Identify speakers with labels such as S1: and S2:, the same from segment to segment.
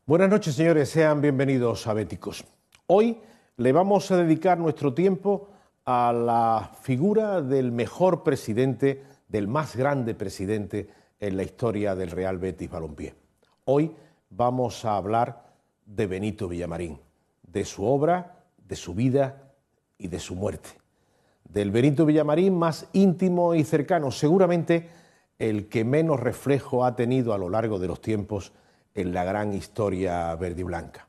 S1: Buenas noches, señores, sean bienvenidos a Béticos. Hoy le vamos a dedicar nuestro tiempo a la figura del mejor presidente, del más grande presidente en la historia del Real Betis Balompié. Hoy vamos a hablar de Benito Villamarín, de su obra, de su vida y de su muerte. Del Benito Villamarín más íntimo y cercano, seguramente el que menos reflejo ha tenido a lo largo de los tiempos en la gran historia verde y blanca.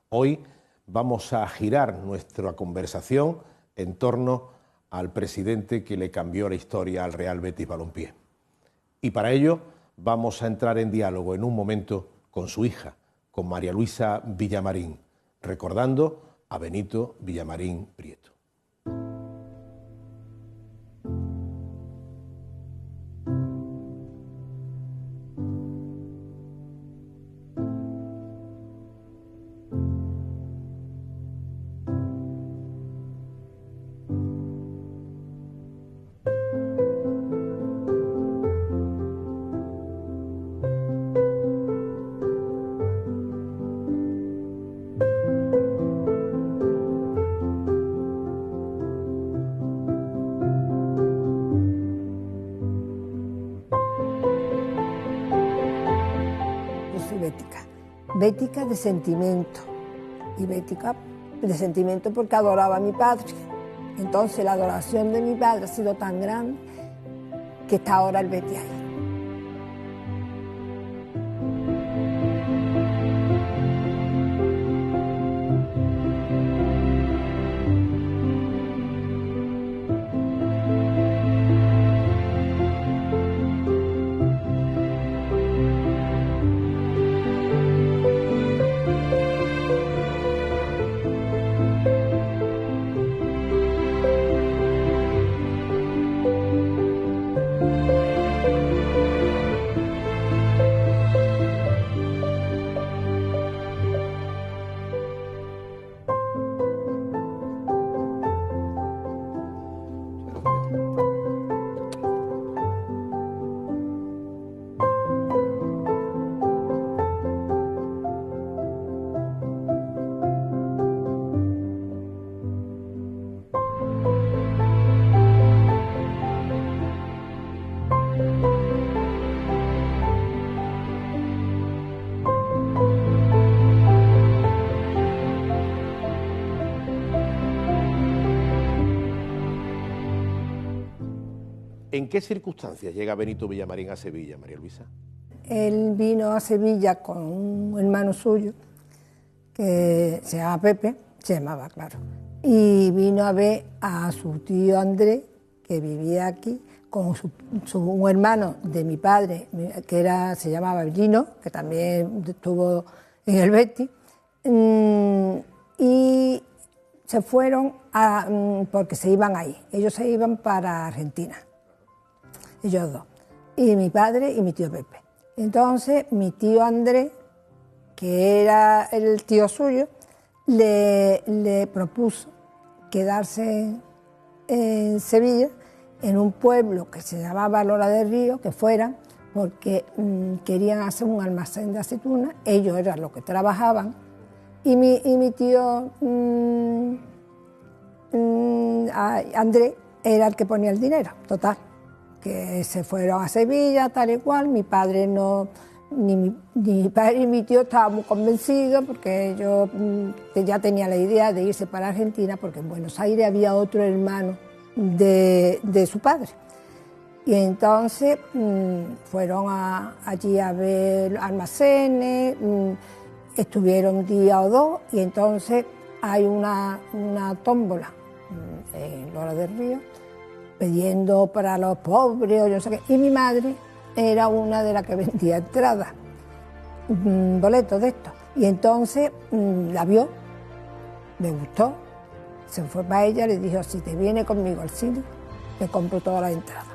S1: Hoy vamos a girar nuestra conversación en torno al presidente que le cambió la historia al Real Betis Balompié. Y para ello vamos a entrar en diálogo en un momento con su hija, con María Luisa Villamarín, recordando a Benito Villamarín Prieto.
S2: Bética de sentimiento, y bética de sentimiento porque adoraba a mi padre. Entonces la adoración de mi padre ha sido tan grande que está ahora el Betis ahí.
S1: ¿En qué circunstancias llega Benito Villamarín a Sevilla, María Luisa?
S2: Él vino a Sevilla con un hermano suyo, que se llama Pepe, se llamaba, claro, y vino a ver a su tío Andrés, que vivía aquí, con un hermano de mi padre, que se llamaba Gino, que también estuvo en el Betis, y se fueron porque se iban ahí, ellos se iban para Argentina. Ellos dos, y mi padre y mi tío Pepe. Entonces mi tío Andrés, que era el tío suyo, le propuso quedarse en Sevilla, en un pueblo que se llamaba Lola del Río, que fueran, porque querían hacer un almacén de aceitunas, ellos eran los que trabajaban, y mi tío Andrés era el que ponía el dinero, total. Que se fueron a Sevilla, tal y cual. Mi padre no, ni mi padre ni mi tío estaban muy convencidos porque ellos ya tenían la idea de irse para Argentina porque en Buenos Aires había otro hermano de su padre. Y entonces fueron allí a ver almacenes, estuvieron un día o dos y entonces hay una tómbola en Lola del Río pidiendo para los pobres o yo no sé qué. Y mi madre era una de las que vendía entradas, boletos de estos. Y entonces la vio, me gustó, se fue para ella, le dijo, si te viene conmigo al cine, te compro todas las entradas.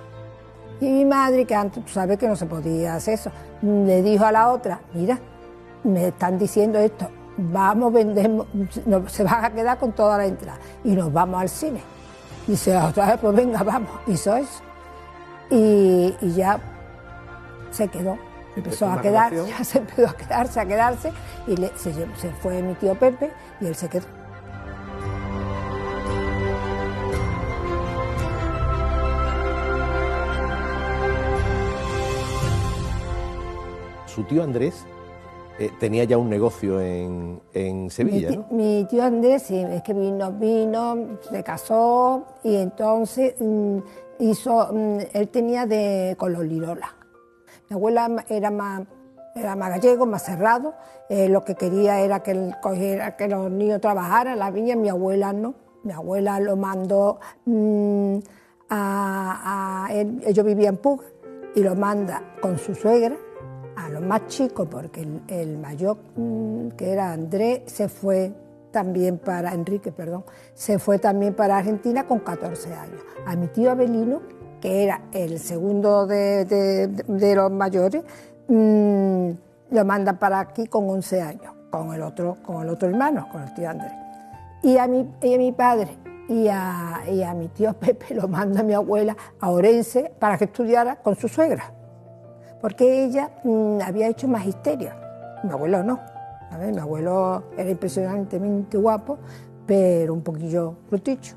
S2: Y mi madre, que antes tú sabes que no se podía hacer eso, le dijo a la otra, mira, me están diciendo esto, vamos, vendemos, se van a quedar con todas las entradas y nos vamos al cine. Dice la otra vez, pues venga, vamos. Hizo eso. Y ya se quedó. Empezó a quedarse, ya se empezó a quedarse, y se fue mi tío Pepe y él se quedó.
S1: Su tío Andrés tenía ya un negocio en Sevilla, ¿no?
S2: Mi tío Andrés, sí, es que vino, se casó y entonces él tenía con los Lirola. Mi abuela era más gallego, más cerrado, lo que quería era que los niños trabajaran en la viña, mi abuela no. Mi abuela lo mandó ellos vivían en Puga y lo manda con su suegra a los más chicos, porque el mayor, que era Andrés, se fue también Enrique, se fue también para Argentina con 14 años. A mi tío Abelino, que era el segundo de los mayores, lo mandan para aquí con 11 años, con el otro hermano, con el tío Andrés. Y a mi padre y a mi tío Pepe lo manda mi abuela a Orense para que estudiara con su suegra, porque ella había hecho magisterio, mi abuelo no. A ver, mi abuelo era impresionantemente guapo, pero un poquillo bruticho.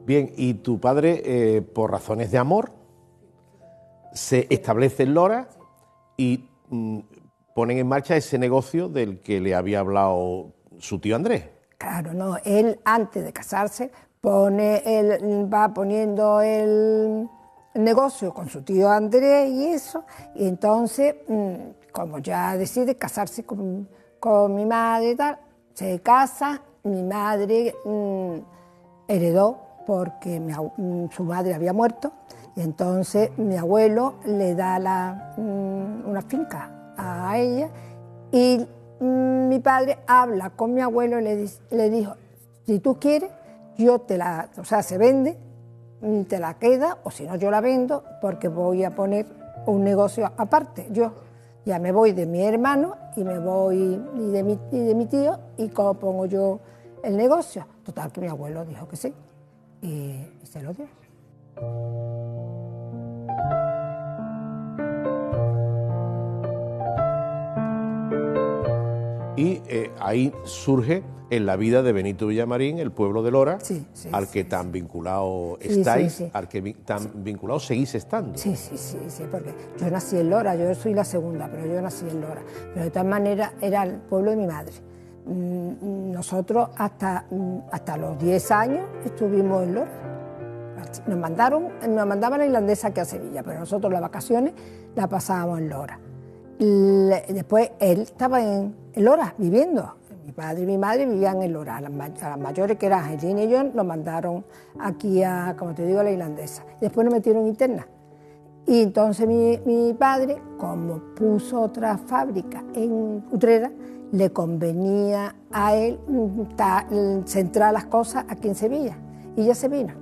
S1: Bien, y tu padre, por razones de amor, se establece en Lora y ponen en marcha ese negocio del que le había hablado su tío Andrés.
S2: Claro, no, él antes de casarse va poniendo el negocio con su tío Andrés y eso, y entonces, como ya decide casarse con mi madre y tal, se casa, mi madre heredó porque su madre había muerto, y entonces mi abuelo le da una finca a ella, y mi padre habla con mi abuelo y le dijo, si tú quieres, se vende, te la queda, o si no yo la vendo, porque voy a poner un negocio aparte. Yo ya me voy de mi hermano y me voy de mi tío, y cómo pongo yo el negocio. Total, que mi abuelo dijo que sí, y se lo dio.
S1: Y ahí surge en la vida de Benito Villamarín el pueblo de Lora, al que tan vinculado estáis, al que tan vinculado seguís estando.
S2: Sí, porque yo nací en Lora, yo soy la segunda, pero yo nací en Lora. Pero de todas maneras era el pueblo de mi madre. Nosotros hasta los 10 años estuvimos en Lora. Nos mandaban la irlandesa aquí a Sevilla, pero nosotros las vacaciones las pasábamos en Lora. Después él estaba en Lora viviendo. Mi padre y mi madre vivían en Lora. A las mayores, que eran Angelina y yo, nos mandaron aquí a, como te digo, a la irlandesa. Después nos metieron interna. Y entonces mi padre, como puso otra fábrica en Utrera, le convenía a él centrar las cosas aquí en Sevilla. Y ya se vino.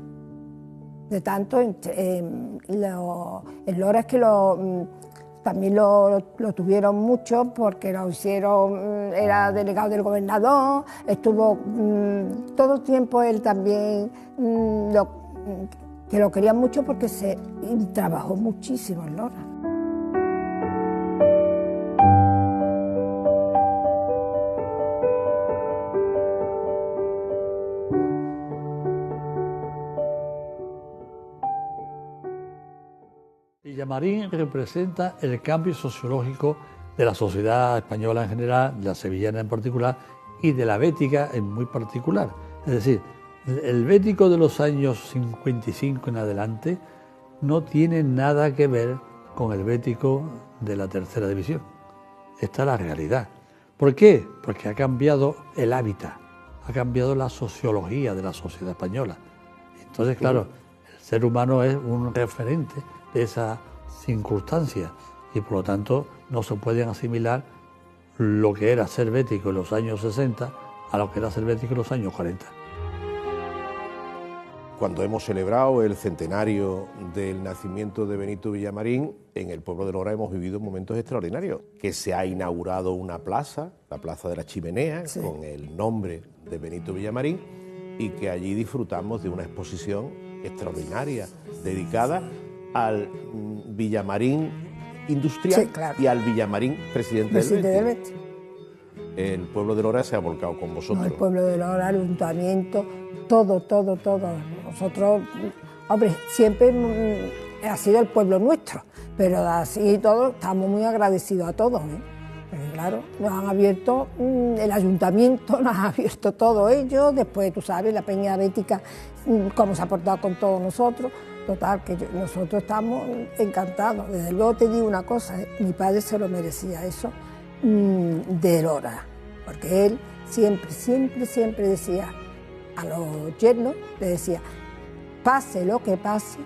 S2: De tanto, en Lora es que también lo tuvieron mucho, porque lo hicieron, era delegado del gobernador, estuvo todo el tiempo él también, que lo querían mucho porque trabajó muchísimo en Lora.
S3: Villamarín representa el cambio sociológico de la sociedad española en general, de la sevillana en particular y de la bética en muy particular. Es decir, el bético de los años 55 en adelante no tiene nada que ver con el bético de la tercera división. Esta es la realidad. ¿Por qué? Porque ha cambiado el hábitat, ha cambiado la sociología de la sociedad española. Entonces, claro, el ser humano es un referente de esa circunstancias y por lo tanto no se pueden asimilar lo que era ser bético en los años 60 a lo que era ser bético en los años 40.
S1: Cuando hemos celebrado el centenario del nacimiento de Benito Villamarín, en el pueblo de Lora hemos vivido momentos extraordinarios, que se ha inaugurado una plaza, la Plaza de la Chimenea, con el nombre de Benito Villamarín, y que allí disfrutamos de una exposición extraordinaria dedicada al Villamarín industrial,
S2: sí, claro,
S1: y al Villamarín presidente
S2: del
S1: Betis.
S2: Betis.
S1: El pueblo de Lora se ha volcado con vosotros.
S2: No, el pueblo de Lora, el ayuntamiento, todo. Nosotros, hombre, siempre ha sido el pueblo nuestro, pero así y todo estamos muy agradecidos a todos, ¿eh? Porque, claro, nos han abierto, el ayuntamiento nos ha abierto todo ello, después tú sabes, la Peña Bética, cómo se ha portado con todos nosotros. Total, que nosotros estamos encantados. Desde luego te digo una cosa, mi padre se lo merecía eso de Lora, porque él siempre decía a los yernos, le decía, pase lo que pase,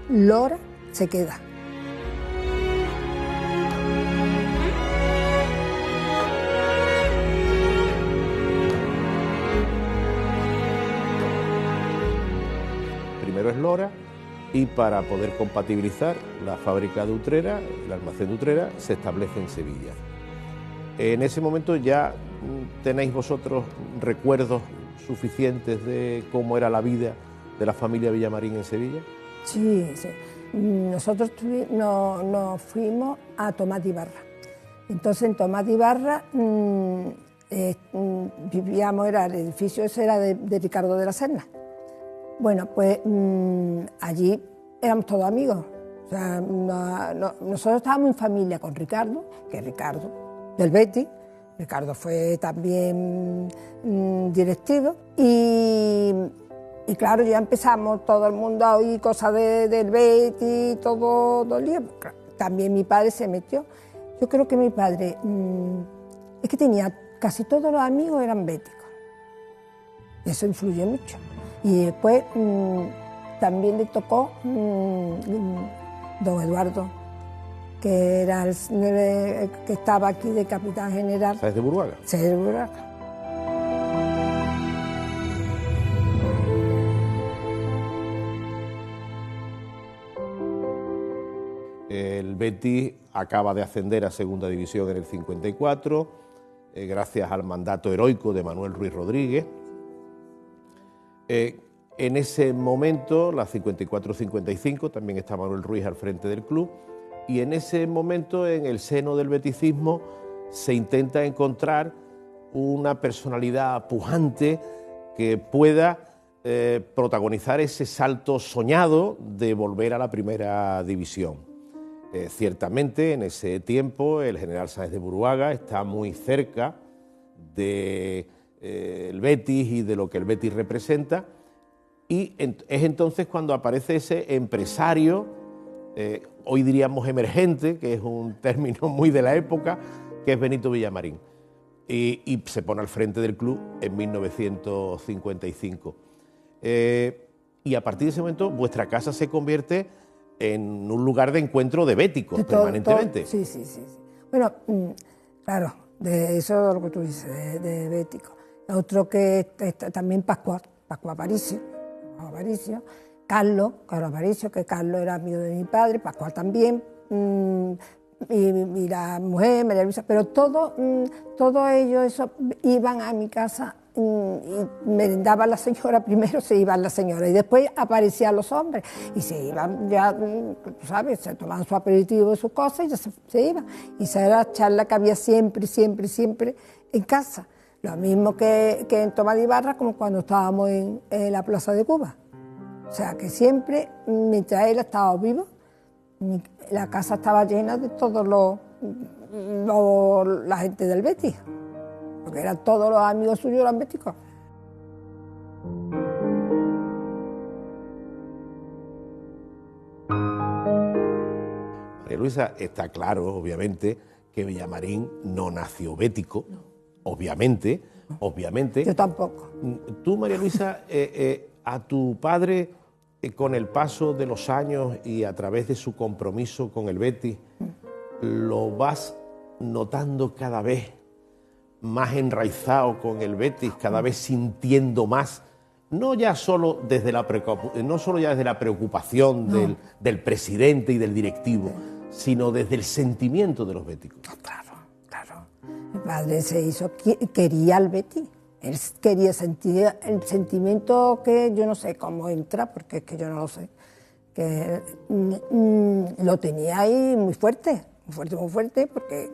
S2: Lora se queda.
S1: Primero es Lora, y para poder compatibilizar la fábrica de Utrera, el almacén de Utrera, se establece en Sevilla. En ese momento ya tenéis vosotros recuerdos suficientes de cómo era la vida de la familia Villamarín en Sevilla.
S2: Sí. Nosotros nos fuimos a Tomás de Ibarra. Entonces en Tomás de Ibarra vivíamos, el edificio ese era de Ricardo de la Serna. Bueno, pues allí éramos todos amigos. O sea, nosotros estábamos en familia con Ricardo, que es Ricardo del Betis. Ricardo fue también directivo. Y claro, ya empezamos todo el mundo a oír cosas del Betis, todo el día. También mi padre se metió. Yo creo que mi padre es que tenía casi todos los amigos eran béticos. Eso influye mucho. Y después también le tocó don Eduardo, que era el que estaba aquí de capitán general.
S1: ¿Sabes de Buruaga?
S2: Sí, de Buruaga.
S1: El Betis acaba de ascender a Segunda División en el 54, gracias al mandato heroico de Manuel Ruiz Rodríguez. En ese momento, la 54-55, también está Manuel Ruiz al frente del club, y en ese momento, en el seno del beticismo, se intenta encontrar una personalidad pujante que pueda protagonizar ese salto soñado de volver a la primera división. Ciertamente, en ese tiempo, el general Sáenz de Buruaga está muy cerca del Betis y de lo que el Betis representa, y es entonces cuando aparece ese empresario, hoy diríamos emergente, que es un término muy de la época, que es Benito Villamarín, y se pone al frente del club en 1955. Y a partir de ese momento vuestra casa se convierte en un lugar de encuentro de béticos permanentemente.
S2: Sí. Bueno, claro, de eso es lo que tú dices, de béticos. Otro que también Pascual Aparicio, Carlos Aparicio, que Carlos era amigo de mi padre, Pascual también, y la mujer, María Luisa, pero todos ellos eso, iban a mi casa y merendaba la señora, primero se iban la señora y después aparecían los hombres y se iban, ya, tú sabes, se tomaban su aperitivo y sus cosas y ya se iban. Y esa era la charla que había siempre en casa. Lo mismo que en Tomás de Ibarra, como cuando estábamos en la Plaza de Cuba. O sea, que siempre, mientras él estaba vivo, la casa estaba llena de todos la gente del Betis, porque eran todos los amigos suyos, eran béticos.
S1: María Luisa, está claro, obviamente, que Villamarín no nació bético, no. Obviamente.
S2: Yo tampoco.
S1: Tú, María Luisa, a tu padre, con el paso de los años y a través de su compromiso con el Betis, ¿lo vas notando cada vez más enraizado con el Betis, cada vez sintiendo más, no solo ya desde la preocupación del presidente y del directivo, sino desde el sentimiento de los béticos?
S2: Claro. Mi padre quería al Betis. Él quería sentir el sentimiento que yo no sé cómo entra, porque es que yo no lo sé, que lo tenía ahí muy fuerte, porque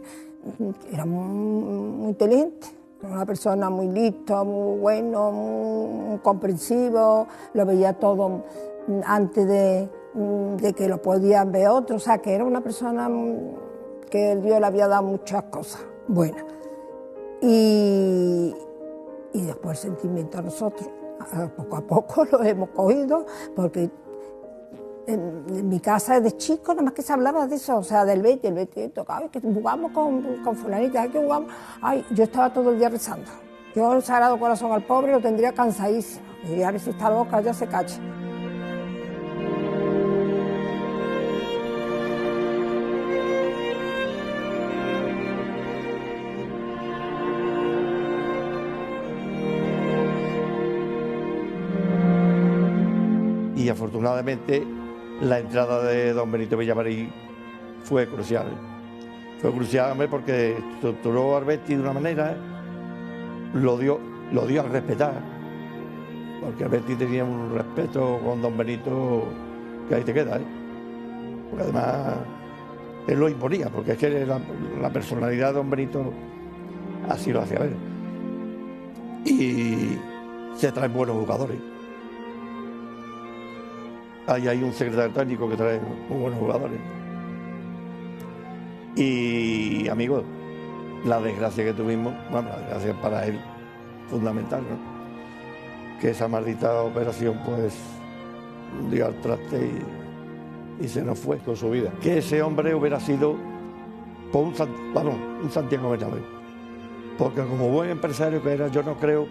S2: era muy inteligente, una persona muy lista, muy bueno, muy comprensivo, lo veía todo antes de que lo podían ver otros, o sea, que era una persona que Dios le había dado muchas cosas buenas. Y después el sentimiento a nosotros, poco a poco lo hemos cogido, porque en mi casa de chico nada más que se hablaba de eso, o sea, del Betis, el Betis tocaba, que jugamos con fulanita, que jugamos. Ay, yo estaba todo el día rezando. Yo el Sagrado Corazón al pobre lo tendría cansadísimo. Y a ver si está loca, ya se cache.
S4: Y afortunadamente la entrada de don Benito Villamarín fue crucial. Fue crucial porque estructuró al Betis de una manera, lo dio a respetar, porque el Betis tenía un respeto con don Benito que ahí te queda, ¿eh? Porque además él lo imponía, porque es que la personalidad de don Benito así lo hacía ver. Y se traen buenos jugadores. Ahí hay un secretario técnico que trae muy buenos jugadores. Y, amigos, la desgracia que tuvimos, bueno, la desgracia para él, fundamental, ¿no? Que esa maldita operación, pues, dio al traste y se nos fue con su vida. Que ese hombre hubiera sido, pues, un Santiago Bernabéu. Porque como buen empresario que era, yo no creo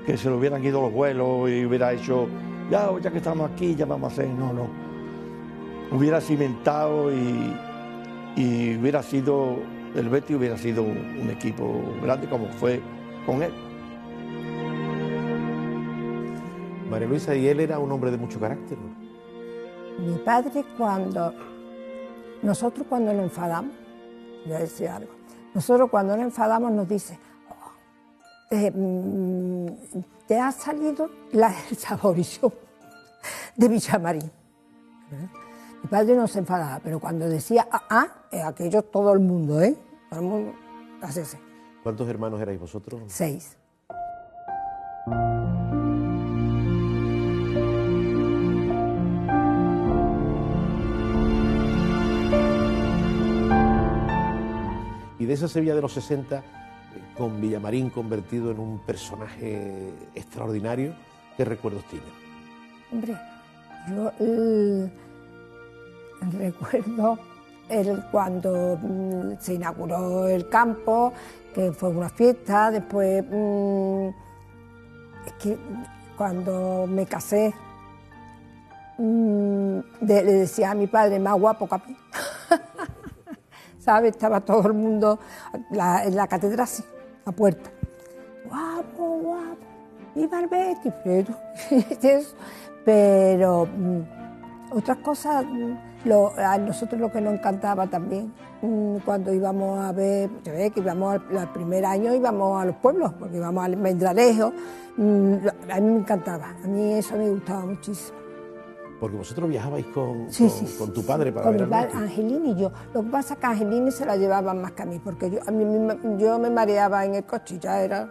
S4: que se le hubieran ido los vuelos y hubiera hecho... Ya que estamos aquí, ya vamos a hacer, no. Hubiera cimentado y hubiera sido, el Betis hubiera sido un equipo grande como fue con él.
S1: María Luisa, ¿y él era un hombre de mucho carácter, no?
S2: Mi padre, nosotros cuando nos enfadamos, voy a decir algo, nosotros cuando nos enfadamos nos dice, te ha salido la desaborición de Villamarín. Mi padre no se enfadaba, pero cuando decía aquello todo el mundo, todo el mundo hacía así.
S1: ¿Cuántos hermanos erais vosotros?
S2: 6.
S1: Y de esa Sevilla de los 60, con Villamarín convertido en un personaje extraordinario, ¿qué recuerdos tienes?
S2: Hombre, yo recuerdo cuando se inauguró el campo, que fue una fiesta, después es que cuando me casé le decía a mi padre, más guapo que a mí. ¿Sabes? Estaba todo el mundo en la catedral así, a puerta. Guapo, viva el Betis, pero otras cosas, a nosotros lo que nos encantaba también, cuando íbamos a ver, que íbamos al primer año íbamos a los pueblos, porque íbamos al Almendralejo, a mí me encantaba, a mí eso me gustaba muchísimo.
S1: Porque vosotros viajabais con tu padre para
S2: con
S1: ver
S2: mi padre, Angelini y yo. Lo que pasa es que a Angelini se la llevaban más que a mí, porque yo me mareaba en el coche, ya era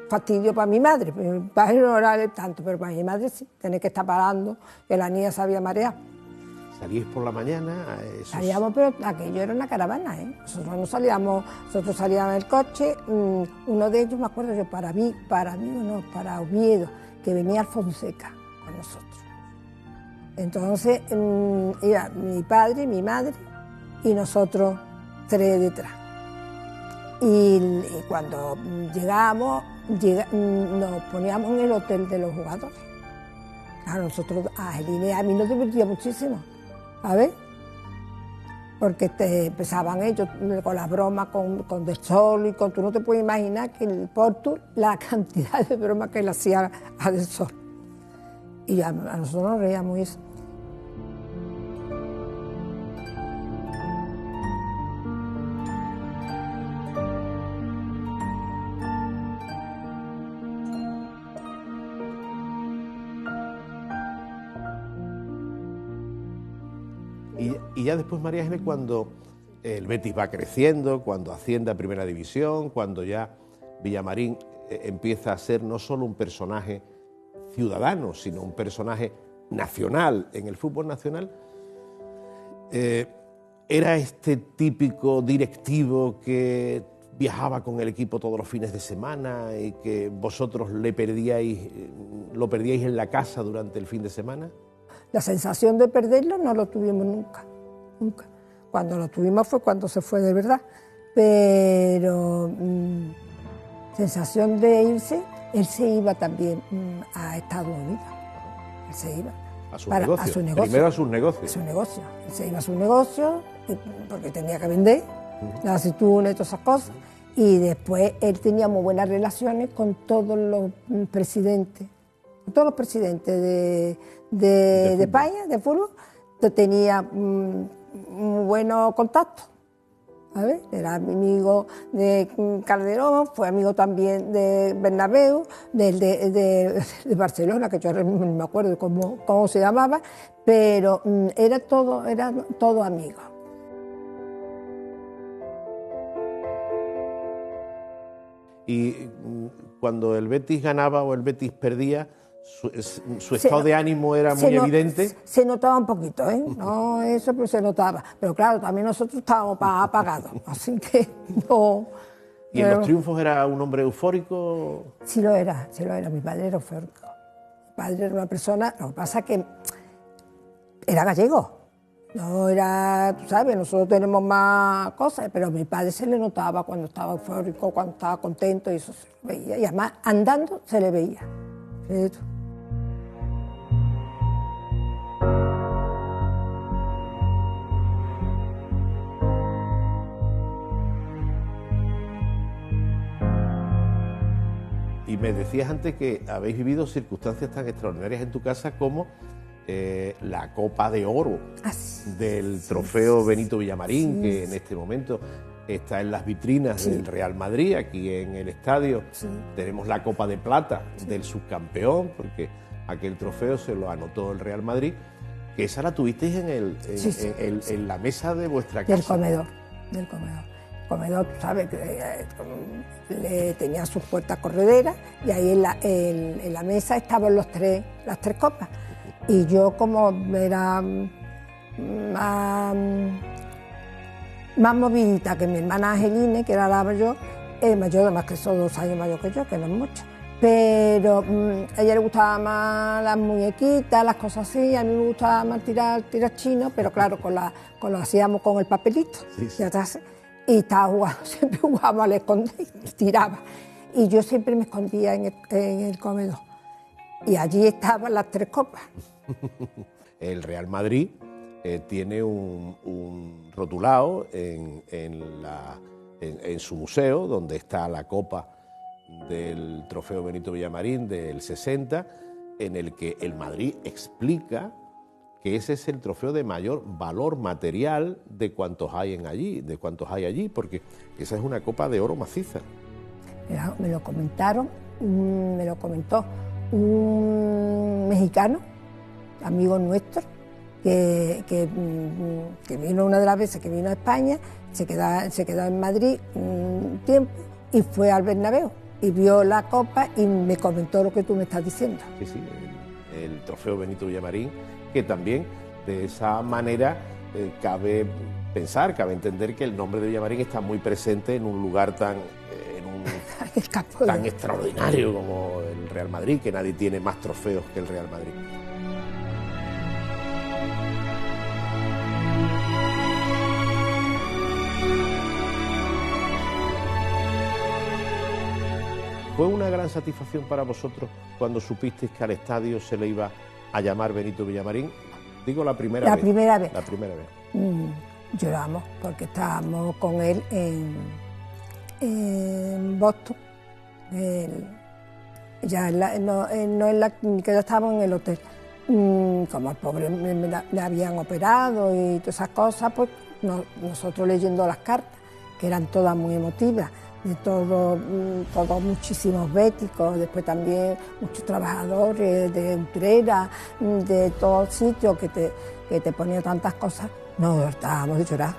S2: fastidio para mi madre. Mi padre no era tanto, pero para mi madre sí, tenía que estar parando, que la niña se había mareado.
S1: ¿Salíais por la mañana?
S2: Salíamos, pero aquello era una caravana, Nosotros no salíamos, nosotros salíamos en el coche, uno de ellos, me acuerdo yo, para Oviedo, que venía Alfonseca con nosotros. Entonces, era mi padre, mi madre y nosotros 3 detrás. Y cuando llegamos, nos poníamos en el hotel de los jugadores. A nosotros, a Angelina y a mí nos divertía muchísimo, ¿sabes? Porque empezaban ellos con las bromas, con Del Sol y con... Tú no te puedes imaginar que el Porto, la cantidad de bromas que le hacía a Del Sol. Y a nosotros nos reíamos eso.
S1: Y ya después, María Ángeles, cuando el Betis va creciendo, cuando asciende a Primera División, cuando ya Villamarín empieza a ser no solo un personaje ciudadano, sino un personaje nacional en el fútbol nacional, era este típico directivo que viajaba con el equipo todos los fines de semana y que vosotros lo perdíais en la casa durante el fin de semana.
S2: La sensación de perderlo no lo tuvimos nunca, nunca. Cuando lo tuvimos fue cuando se fue de verdad, pero sensación de irse, él se iba también a Estados Unidos, él se iba.
S1: A su negocio. Primero a sus negocios.
S2: A su negocio. Él se iba a su negocio porque tenía que vender las aceitunas y todas esas cosas. Y después él tenía muy buenas relaciones con todos los presidentes. Con todos los presidentes de España, de fútbol. Tenía muy buenos contactos. ¿Sabes? Era amigo de Calderón, fue amigo también de Bernabéu, de Barcelona, que yo no me acuerdo cómo se llamaba, pero era todo amigo.
S1: Y cuando el Betis ganaba o el Betis perdía, su estado de ánimo era muy evidente.
S2: Se notaba un poquito, ¿eh? No eso, pero se notaba. Pero claro, también nosotros estábamos apagados, así que no.
S1: ¿Y en los triunfos era un hombre eufórico?
S2: Sí lo era. Mi padre era eufórico. Mi padre era una persona, lo que pasa es que era gallego. No era, tú sabes, nosotros tenemos más cosas, pero a mi padre se le notaba cuando estaba eufórico, cuando estaba contento, y eso se le veía. Y además, andando se le veía. ¿Sí?
S1: Y me decías antes que habéis vivido circunstancias tan extraordinarias en tu casa como la Copa de Oro del trofeo Benito Villamarín, que en este momento está en las vitrinas del Real Madrid. Aquí en el estadio tenemos la Copa de Plata del subcampeón, porque aquel trofeo se lo anotó el Real Madrid, que esa la tuvisteis en la mesa de vuestra casa.
S2: Del comedor. El comedor, tú sabes, que tenía sus puertas correderas, y ahí en la mesa estaban las tres copas. Y yo, como era más movidita que mi hermana Angeline, que era la mayor, además que son 2 años mayor que yo, que no es mucho, pero a ella le gustaban más las muñequitas, las cosas así, a mí me gustaba más tirar chino, pero claro, lo hacíamos con el papelito de atrás, y estaba jugando, siempre jugábamos al escondite y tiraba. Y yo siempre me escondía en el comedor. Y allí estaban las 3 copas.
S1: El Real Madrid tiene un rotulado en su museo, donde está la copa del trofeo Benito Villamarín del 60, en el que el Madrid explica que ese es el trofeo de mayor valor material de cuantos hay allí, porque esa es una copa de oro maciza.
S2: Me lo comentó un mexicano, amigo nuestro, que vino una de las veces que vino a España, se quedó en Madrid un tiempo y fue al Bernabéu y vio la copa y me comentó lo que tú me estás diciendo.
S1: Sí, el trofeo Benito Villamarín, que también de esa manera cabe entender que el nombre de Villamarín está muy presente en un lugar tan extraordinario como el Real Madrid, que nadie tiene más trofeos que el Real Madrid. ¿Fue una gran satisfacción para vosotros cuando supisteis que al estadio se le iba a llamar Benito Villamarín? Digo la primera vez. La primera vez.
S2: Lloramos porque estábamos con él en Boston. Que ya estábamos en el hotel. Como al pobre le habían operado y todas esas cosas, pues nosotros leyendo las cartas, que eran todas muy emotivas, de todos muchísimos béticos, después también muchos trabajadores de Utrera, de todos sitios que te ponían tantas cosas, No, estábamos de llorar.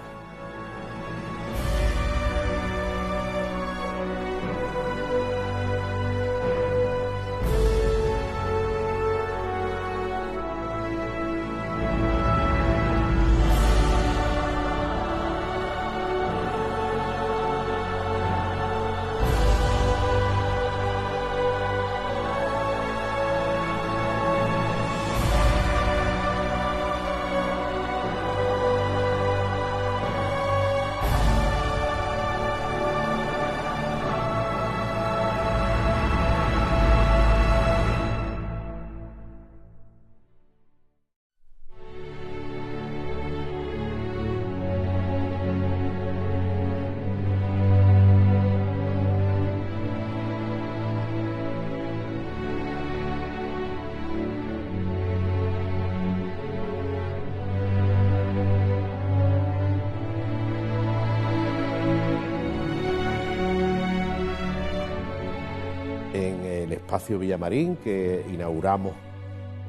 S1: En el espacio Villamarín que inauguramos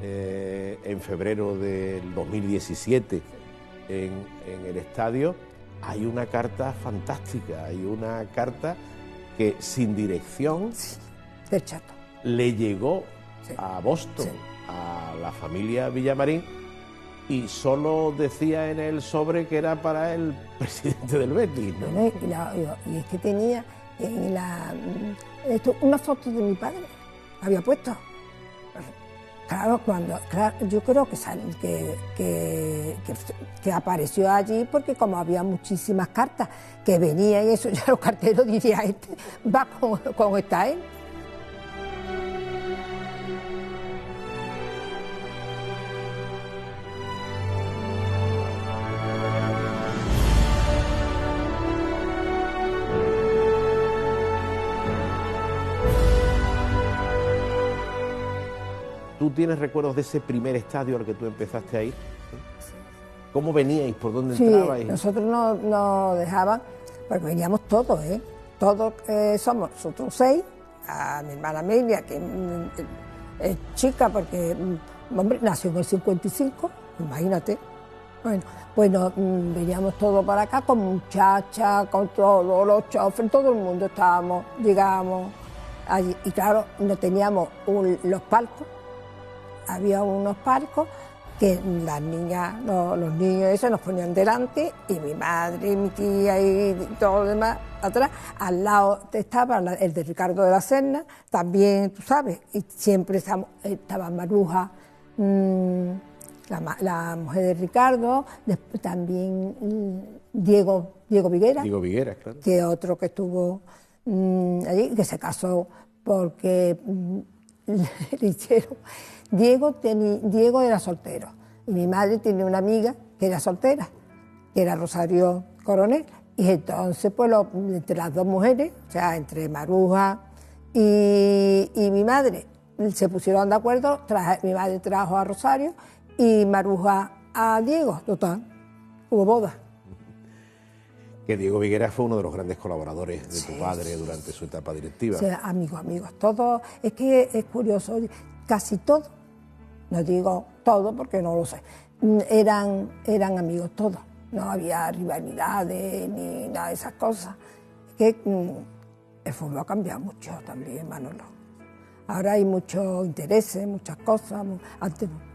S1: en febrero del 2017 en el estadio, hay una carta fantástica, hay una carta que sin dirección
S2: Del Chato.
S1: le llegó
S2: Sí.
S1: a Boston,
S2: Sí.
S1: a la familia Villamarín, y solo decía en el sobre que era para el presidente del Betis, ¿no?
S2: Bueno, y es que tenía una foto de mi padre, había puesto. Claro, yo creo que apareció allí porque como había muchísimas cartas que venían, eso ya los carteros dirían, este va con esta él.
S1: ¿Tú tienes recuerdos de ese primer estadio al que tú empezaste a ir? ¿Cómo veníais? ¿Por dónde
S2: Sí,
S1: entrabais?
S2: nosotros nos dejaban, porque veníamos todos, ¿eh? Todos somos nosotros 6, a mi hermana Amelia, que es chica porque, hombre, nació en el 55, imagínate. Bueno, veníamos todos para acá con muchachas, con todos los choferes, todo el mundo llegábamos allí. Y claro, no teníamos los palcos, había unos palcos que las niñas, los niños esos nos ponían delante y mi madre, mi tía y todo lo demás atrás. Al lado estaba el de Ricardo de la Serna, también, tú sabes, y siempre estaba Maruja, la mujer de Ricardo, después también Diego Viguera.
S1: Diego Viguera, claro.
S2: Que otro que estuvo allí, que se casó porque le hicieron. Diego era soltero y mi madre tenía una amiga que era soltera, que era Rosario Coronel, y entonces pues entre las dos mujeres, o sea, entre Maruja y mi madre, se pusieron de acuerdo, mi madre trajo a Rosario y Maruja a Diego, total, hubo boda.
S1: Que Diego Viguera fue uno de los grandes colaboradores de tu padre durante su etapa directiva.
S2: Sí, amigos, todos, es que es curioso, casi todos, no digo todos porque no lo sé, eran amigos todos, no había rivalidades ni nada de esas cosas. Es que el fútbol ha cambiado mucho también, Manolo. Ahora hay muchos intereses, muchas cosas, antes no.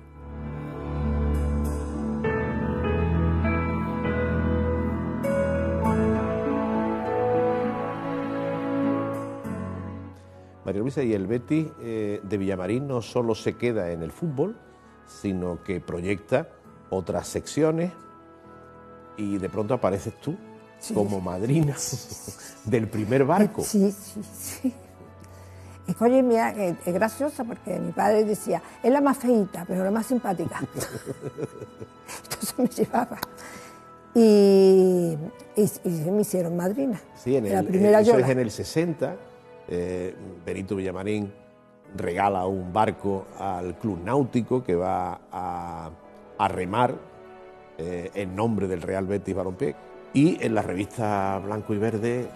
S1: María Luisa, y el Betis de Villamarín no solo se queda en el fútbol, sino que proyecta otras secciones y de pronto apareces tú como madrina del primer barco.
S2: Sí. Es que, oye, mira, es graciosa porque mi padre decía, es la más feíta, pero la más simpática. Entonces me llevaba. Y me hicieron madrina.
S1: Sí,
S2: la primera
S1: eso
S2: yola.
S1: es en el 60. Benito Villamarín regala un barco al Club Náutico que va a remar en nombre del Real Betis Balompié. Y en la revista Blanco y Verde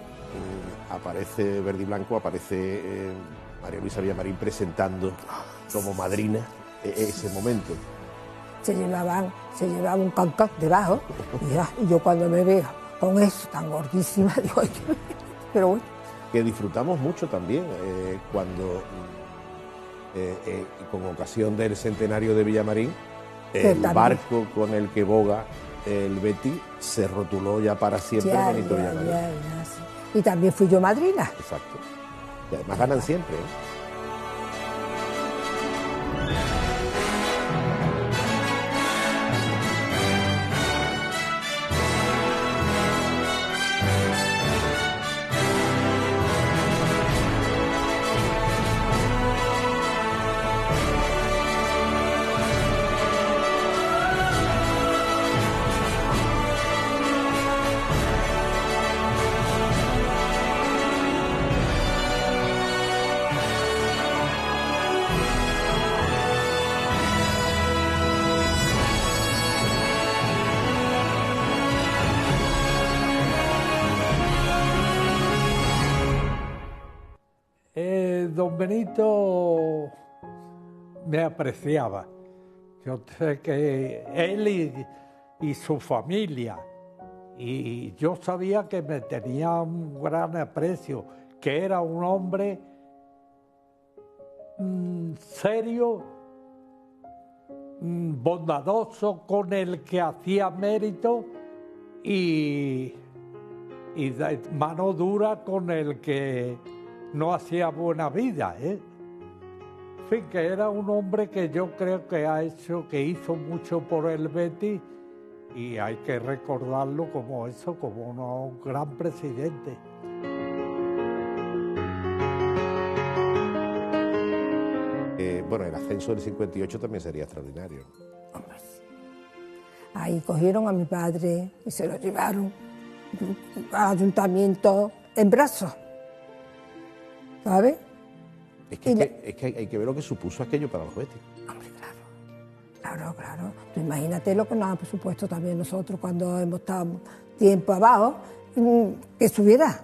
S1: aparece Verde y Blanco, aparece María Luisa Villamarín presentando como madrina ese momento.
S2: se llevaba un cancán debajo, y yo cuando me veo con eso tan gordísima, digo, pero bueno.
S1: Que disfrutamos mucho también cuando, con ocasión del centenario de Villamarín, el barco con el que boga el Betis se rotuló ya para siempre Benito Villamarín.
S2: Sí. Y también fui yo madrina.
S1: Exacto. Y además ganan siempre, ¿eh?
S5: Don Benito me apreciaba. Yo sé que él y su familia, y yo sabía que me tenía un gran aprecio, que era un hombre serio, bondadoso, con el que hacía mérito y de mano dura con el que no hacía buena vida, ¿eh? En fin, que era un hombre que yo creo que hizo mucho por el Betis y hay que recordarlo como eso, como un gran presidente.
S1: Bueno, el ascenso del 58 también sería extraordinario.
S2: Hombre, ahí cogieron a mi padre y se lo llevaron al ayuntamiento en brazos. ¿Sabes?
S1: Es que hay que ver lo que supuso aquello para los Betis.
S2: Hombre, claro. Tú imagínate lo que nos han supuesto también nosotros cuando hemos estado tiempo abajo, que subiera.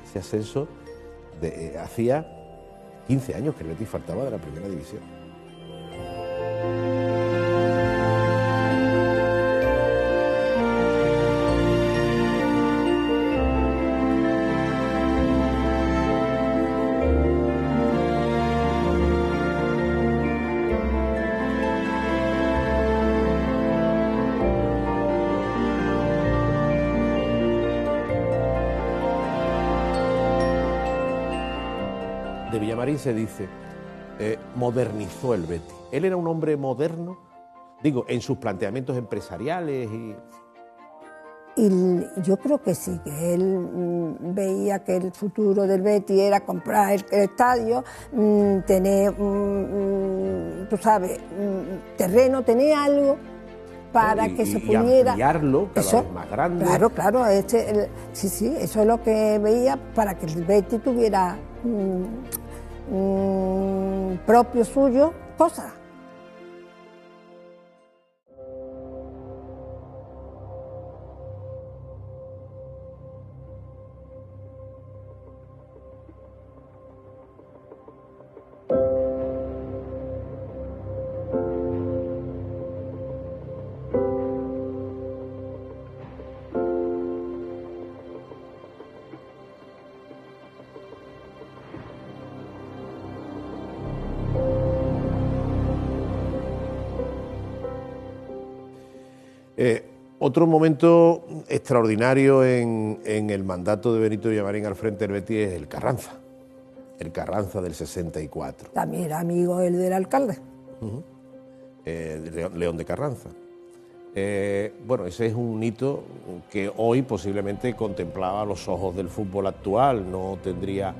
S1: Ese ascenso hacía 15 años que el Betis faltaba de la primera división. De Villamarín se dice, modernizó el Betis. Él era un hombre moderno, digo, en sus planteamientos empresariales y
S2: yo creo que sí, que él veía que el futuro del Betis era comprar el estadio, tener, tú sabes, terreno, tener algo para que se pudiera
S1: ampliarlo cada vez más grande.
S2: Claro, sí, eso es lo que veía para que el Betis tuviera propio suyo, cosas.
S1: Otro momento extraordinario en el mandato de Benito Villamarín al frente del Betis es el Carranza del 64.
S2: También era amigo él del alcalde.
S1: León de Carranza. Bueno, ese es un hito que hoy posiblemente contemplaba a los ojos del fútbol actual, no tendría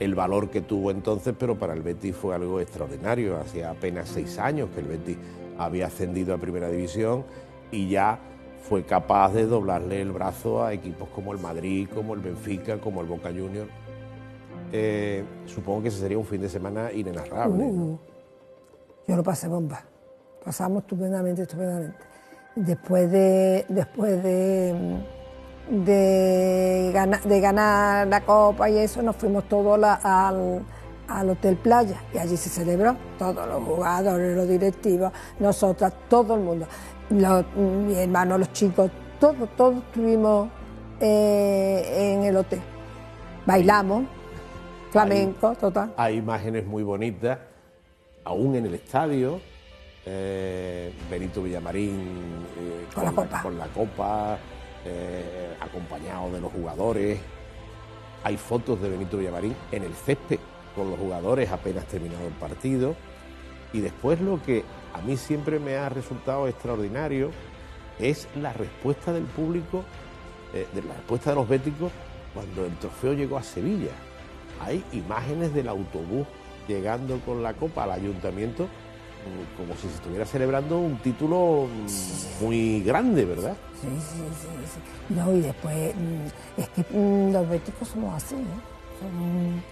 S1: el valor que tuvo entonces, pero para el Betis fue algo extraordinario. Hacía apenas 6 años que el Betis había ascendido a Primera División y ya fue capaz de doblarle el brazo a equipos como el Madrid, como el Benfica, como el Boca Juniors. Supongo que ese sería un fin de semana inenarrable, ¿no?
S2: Yo lo pasé bomba. Pasamos estupendamente. Después de ganar la Copa y eso, nos fuimos todos al Hotel Playa y allí se celebró, todos los jugadores, los directivos, nosotras, todo el mundo, mi hermano, los chicos, todos estuvimos en el hotel. Bailamos, flamenco, total.
S1: Hay imágenes muy bonitas, aún en el estadio, Benito Villamarín con la copa, acompañado de los jugadores. Hay fotos de Benito Villamarín en el césped con los jugadores apenas terminado el partido. Y después lo que a mí siempre me ha resultado extraordinario es la respuesta del público, la respuesta de los béticos cuando el trofeo llegó a Sevilla. Hay imágenes del autobús llegando con la copa al ayuntamiento como si se estuviera celebrando un título muy grande, ¿verdad?
S2: Sí. No, y después, es que los béticos somos así, ¿no? Son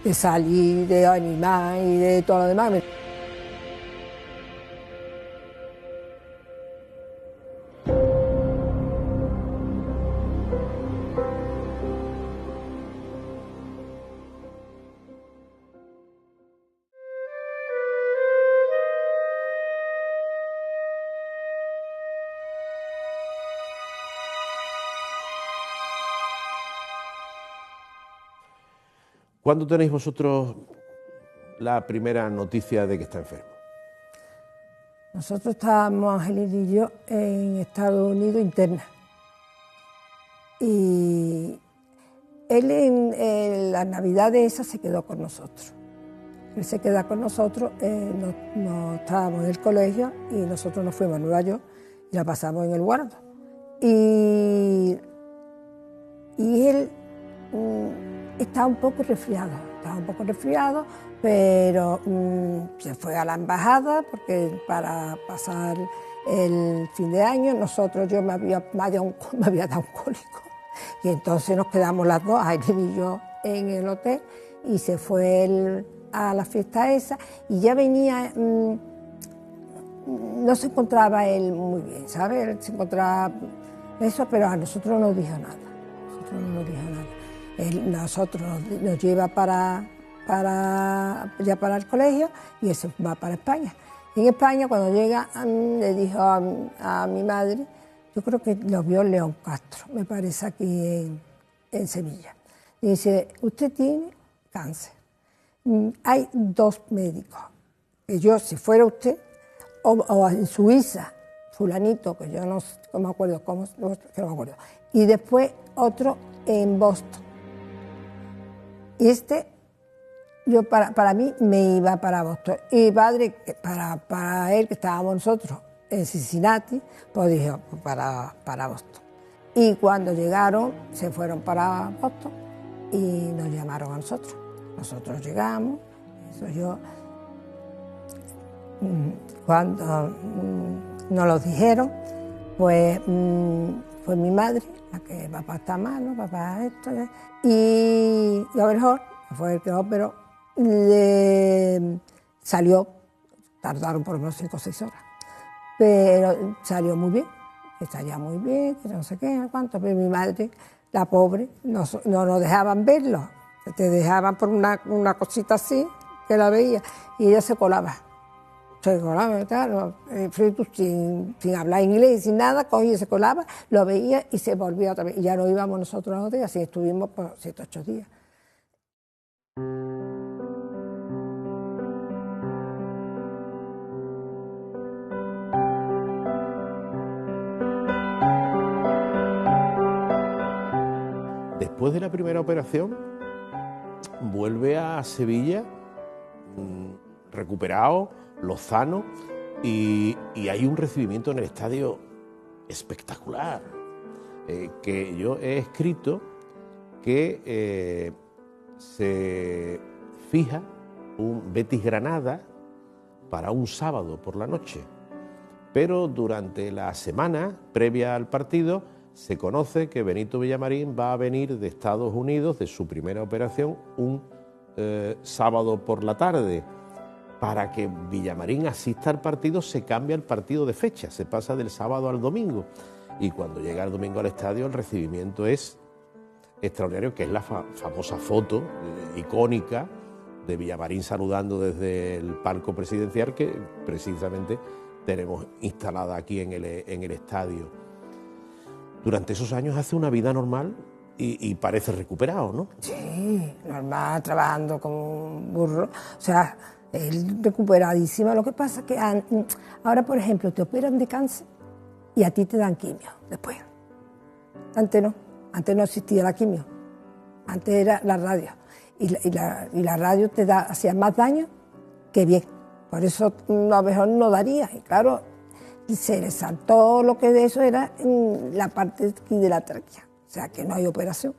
S2: de salir, de animar y de todo lo demás.
S1: ¿Cuándo tenéis vosotros la primera noticia de que está enfermo?
S2: Nosotros estábamos, Angelina y yo, en Estados Unidos interna. Y él en las navidades esas se quedó con nosotros. Él se queda con nosotros, no estábamos en el colegio y nosotros nos fuimos a Nueva York y la pasamos en el guardo. Y él estaba un poco resfriado, pero se fue a la embajada porque para pasar el fin de año yo me había dado un cólico y entonces nos quedamos las dos, Aileen y yo, en el hotel y se fue a la fiesta esa y ya venía, no se encontraba él muy bien, ¿sabes? Él se encontraba eso, pero a nosotros no nos dijo nada. Nosotros nos lleva para el colegio y él se va para España. Y en España, cuando llega, le dijo a mi madre, yo creo que lo vio León Castro, me parece aquí en Sevilla. Y dice, usted tiene cáncer. Hay 2 médicos. Que yo, si fuera usted, o en Suiza, fulanito, que yo no me acuerdo cómo, que no me acuerdo. Y después otro en Boston. Y yo para mí me iba para Boston. Y mi padre, para él, que estábamos nosotros en Cincinnati, pues dijo, pues para Boston. Y cuando llegaron, se fueron para Boston y nos llamaron a nosotros. Nosotros llegamos, eso yo, cuando nos lo dijeron, pues fue mi madre, la que papá está malo, papá esto, y lo mejor fue el que operó, le salió, tardaron por lo menos 5 o 6 horas, pero salió muy bien, que no sé qué, cuánto, pero mi madre, la pobre, no nos dejaban verlo, te dejaban por una cosita así, que la veía, y ella se colaba, claro, sin hablar inglés, sin nada, cogía, se colaba, lo veía y se volvía otra vez. Y ya no íbamos nosotros a los días, así estuvimos por 7 o 8 días.
S1: Después de la primera operación, vuelve a Sevilla recuperado, lozano, y hay un recibimiento en el estadio espectacular, que yo he escrito que se fija un Betis Granada para un sábado por la noche, pero durante la semana previa al partido se conoce que Benito Villamarín va a venir de Estados Unidos de su primera operación un sábado por la tarde. Para que Villamarín asista al partido se cambia el partido de fecha, se pasa del sábado al domingo. Y cuando llega el domingo al estadio el recibimiento es extraordinario, que es la famosa foto icónica de Villamarín saludando desde el palco presidencial que precisamente tenemos instalada aquí en el estadio. Durante esos años hace una vida normal y parece recuperado, ¿no?
S2: Sí, normal, trabajando como un burro. O sea, él recuperadísima. Lo que pasa es que ahora, por ejemplo, te operan de cáncer y a ti te dan quimio después. Antes no existía la quimio. Antes era la radio. Y la radio te hacía más daño que bien. Por eso a lo mejor no daría. Y claro, se le saltó lo que de eso era la parte aquí de la tráquea. O sea que no hay operación.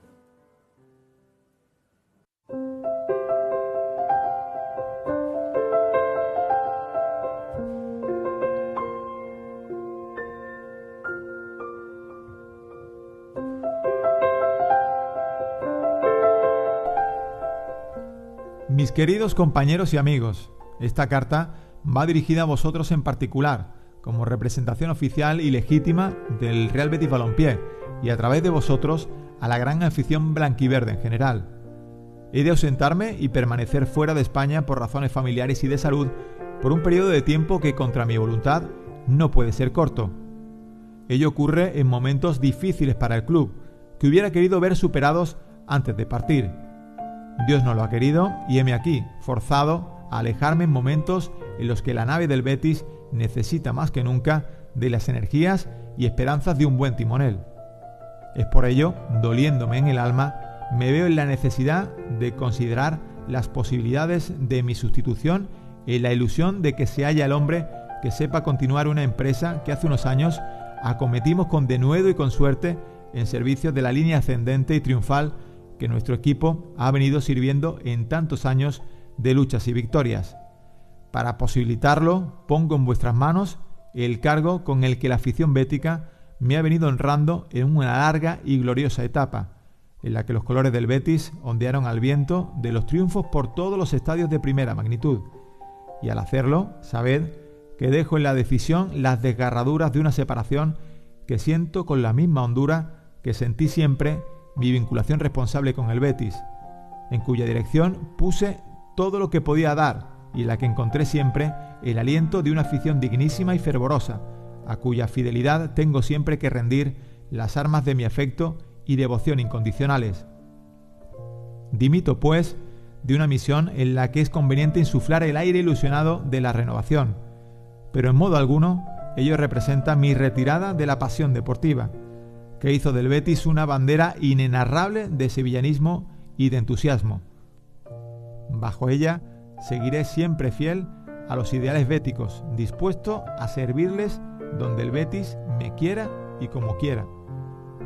S6: Mis queridos compañeros y amigos, esta carta va dirigida a vosotros en particular, como representación oficial y legítima del Real Betis Balompié, y a través de vosotros a la gran afición blanquiverde en general. He de ausentarme y permanecer fuera de España por razones familiares y de salud por un periodo de tiempo que, contra mi voluntad, no puede ser corto. Ello ocurre en momentos difíciles para el club, que hubiera querido ver superados antes de partir. Dios no lo ha querido y heme aquí, forzado a alejarme en momentos en los que la nave del Betis necesita más que nunca de las energías y esperanzas de un buen timonel. Es por ello, doliéndome en el alma, me veo en la necesidad de considerar las posibilidades de mi sustitución en la ilusión de que se haya el hombre que sepa continuar una empresa que hace unos años acometimos con denuedo y con suerte en servicio de la línea ascendente y triunfal que nuestro equipo ha venido sirviendo en tantos años de luchas y victorias. Para posibilitarlo, pongo en vuestras manos el cargo con el que la afición bética me ha venido honrando en una larga y gloriosa etapa, en la que los colores del Betis ondearon al viento de los triunfos por todos los estadios de primera magnitud. Y al hacerlo, sabed que dejo en la decisión las desgarraduras de una separación que siento con la misma hondura que sentí siempre mi vinculación responsable con el Betis, en cuya dirección puse todo lo que podía dar y en la que encontré siempre el aliento de una afición dignísima y fervorosa, a cuya fidelidad tengo siempre que rendir las armas de mi afecto y devoción incondicionales. Dimito, pues, de una misión en la que es conveniente insuflar el aire ilusionado de la renovación, pero en modo alguno ello representa mi retirada de la pasión deportiva, que hizo del Betis una bandera inenarrable de sevillanismo y de entusiasmo. Bajo ella seguiré siempre fiel a los ideales béticos, dispuesto a servirles donde el Betis me quiera y como quiera.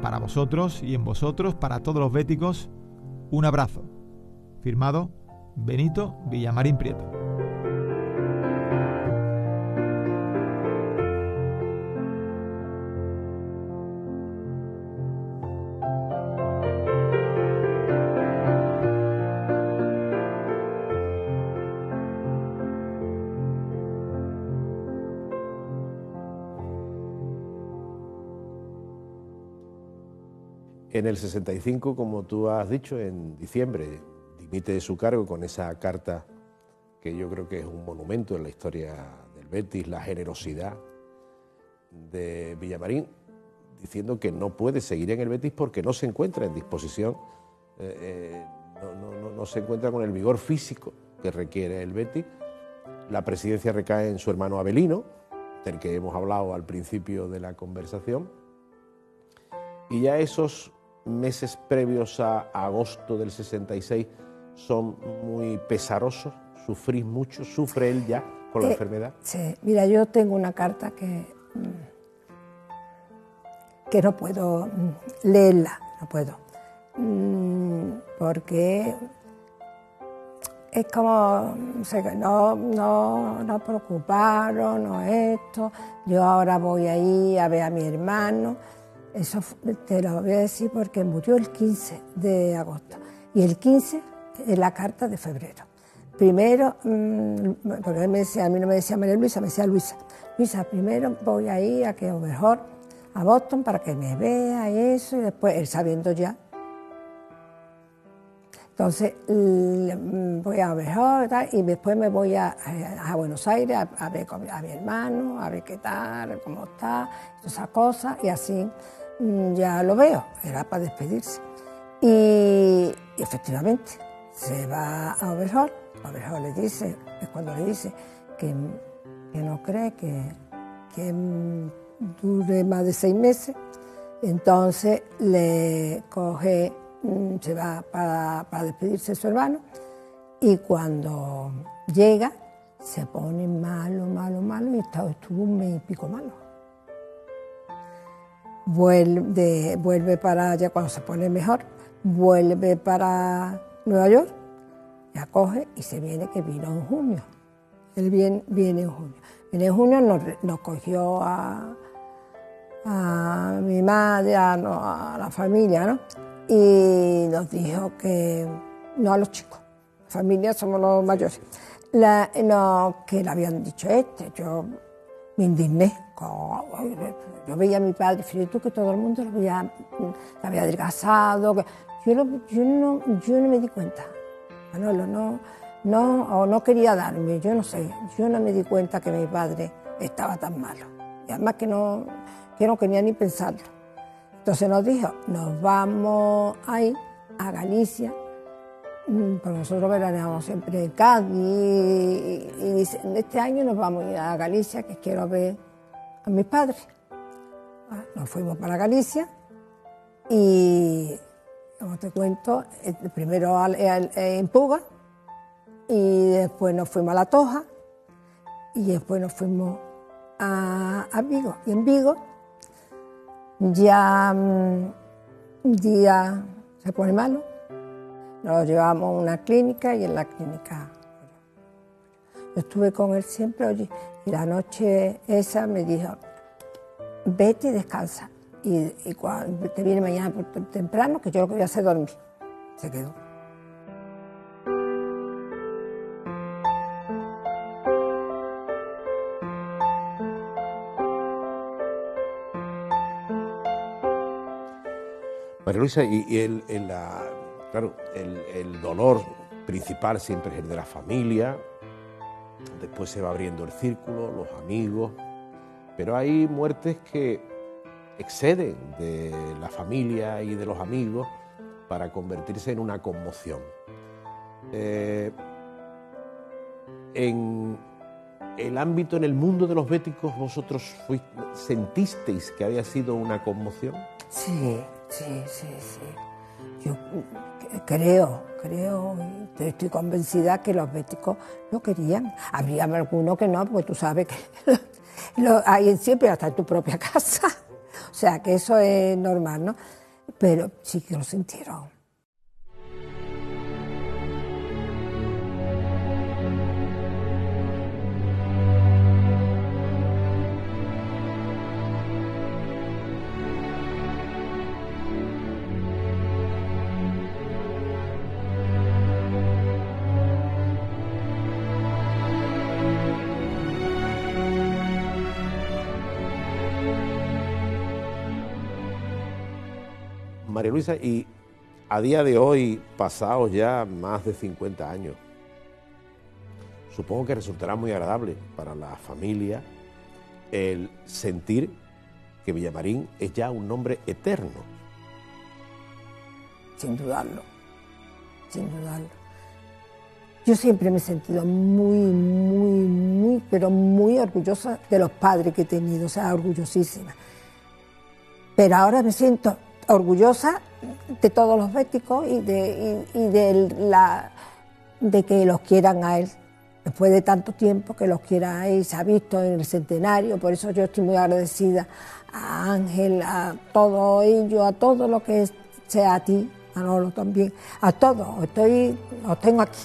S6: Para vosotros y en vosotros, para todos los béticos, un abrazo. Firmado Benito Villamarín Prieto.
S1: En el 65, como tú has dicho, en diciembre, dimite de su cargo con esa carta que yo creo que es un monumento en la historia del Betis, la generosidad de Villamarín, diciendo que no puede seguir en el Betis porque no se encuentra en disposición, no se encuentra con el vigor físico que requiere el Betis. La presidencia recae en su hermano Avelino, del que hemos hablado al principio de la conversación, y ya esos meses previos a agosto del 66 son muy pesarosos, sufrís mucho, sufre él ya con la enfermedad.
S2: Sí, mira, yo tengo una carta que no puedo leerla, no puedo, porque es como, no preocuparos, no esto, yo ahora voy ahí a ver a mi hermano. Eso te lo voy a decir porque murió el 15 de agosto y el 15 es la carta de febrero. Primero, porque él me decía, a mí no me decía María Luisa, me decía Luisa, primero voy ahí a que mejor a Boston para que me vea y eso, y después él sabiendo ya. Entonces voy a Overol y después me voy a Buenos Aires a ver a mi hermano, a ver qué tal, cómo está, todas esas cosas, y así ya lo veo, era para despedirse. Y efectivamente se va a Overol. Overol le dice, es cuando le dice que no cree que dure más de 6 meses, entonces le coge, se va para despedirse de su hermano, y cuando llega se pone malo, y estuvo 1 mes y pico malo. Vuelve para allá cuando se pone mejor, vuelve para Nueva York, ya coge y se viene, que vino en junio. Él viene en junio. Viene en junio, nos cogió a mi madre, a la familia, ¿no? Y nos dijo que, no a los chicos, la familia somos los mayores, que le habían dicho yo me indigné. Yo veía a mi padre, fíjate tú, que todo el mundo lo había adelgazado, que yo no me di cuenta. Manolo, no quería darme, yo no sé, yo no me di cuenta que mi padre estaba tan malo. Y además que no quería ni pensarlo. Entonces nos dijo, nos vamos ahí a Galicia, porque nosotros veraneamos siempre en Cádiz, y dice, este año nos vamos a ir a Galicia, que quiero ver a mis padres. Nos fuimos para Galicia y, como te cuento, primero en Puga, y después nos fuimos a La Toja, y después nos fuimos a Vigo. Y en Vigo ya un día se pone malo, nos llevamos a una clínica, y en la clínica yo estuve con él siempre, oye, y la noche esa me dijo, vete y descansa, y cuando te viene mañana temprano, que yo lo que voy a hacer es dormir. Se quedó.
S1: María Luisa, claro, el dolor principal siempre es el de la familia, después se va abriendo el círculo, los amigos, pero hay muertes que exceden de la familia y de los amigos para convertirse en una conmoción. En el ámbito, en el mundo de los béticos, ¿vosotros sentisteis que había sido una conmoción?
S2: Sí. Yo creo, estoy convencida que los béticos lo querían. Habría algunos que no, porque tú sabes que hay siempre hasta en tu propia casa. O sea, que eso es normal, ¿no? Pero sí que lo sintieron.
S1: María Luisa, y a día de hoy, pasados ya más de 50 años, supongo que resultará muy agradable para la familia el sentir que Villamarín es ya un nombre eterno.
S2: Sin dudarlo. Yo siempre me he sentido pero muy orgullosa de los padres que he tenido, o sea, orgullosísima. Pero ahora me siento orgullosa de todos los béticos y de que los quieran a él. Después de tanto tiempo que los quiera a él, se ha visto en el centenario, por eso yo estoy muy agradecida a Ángel, a todo ello, a todo lo que sea, a ti, Manolo también, a todos, os tengo aquí.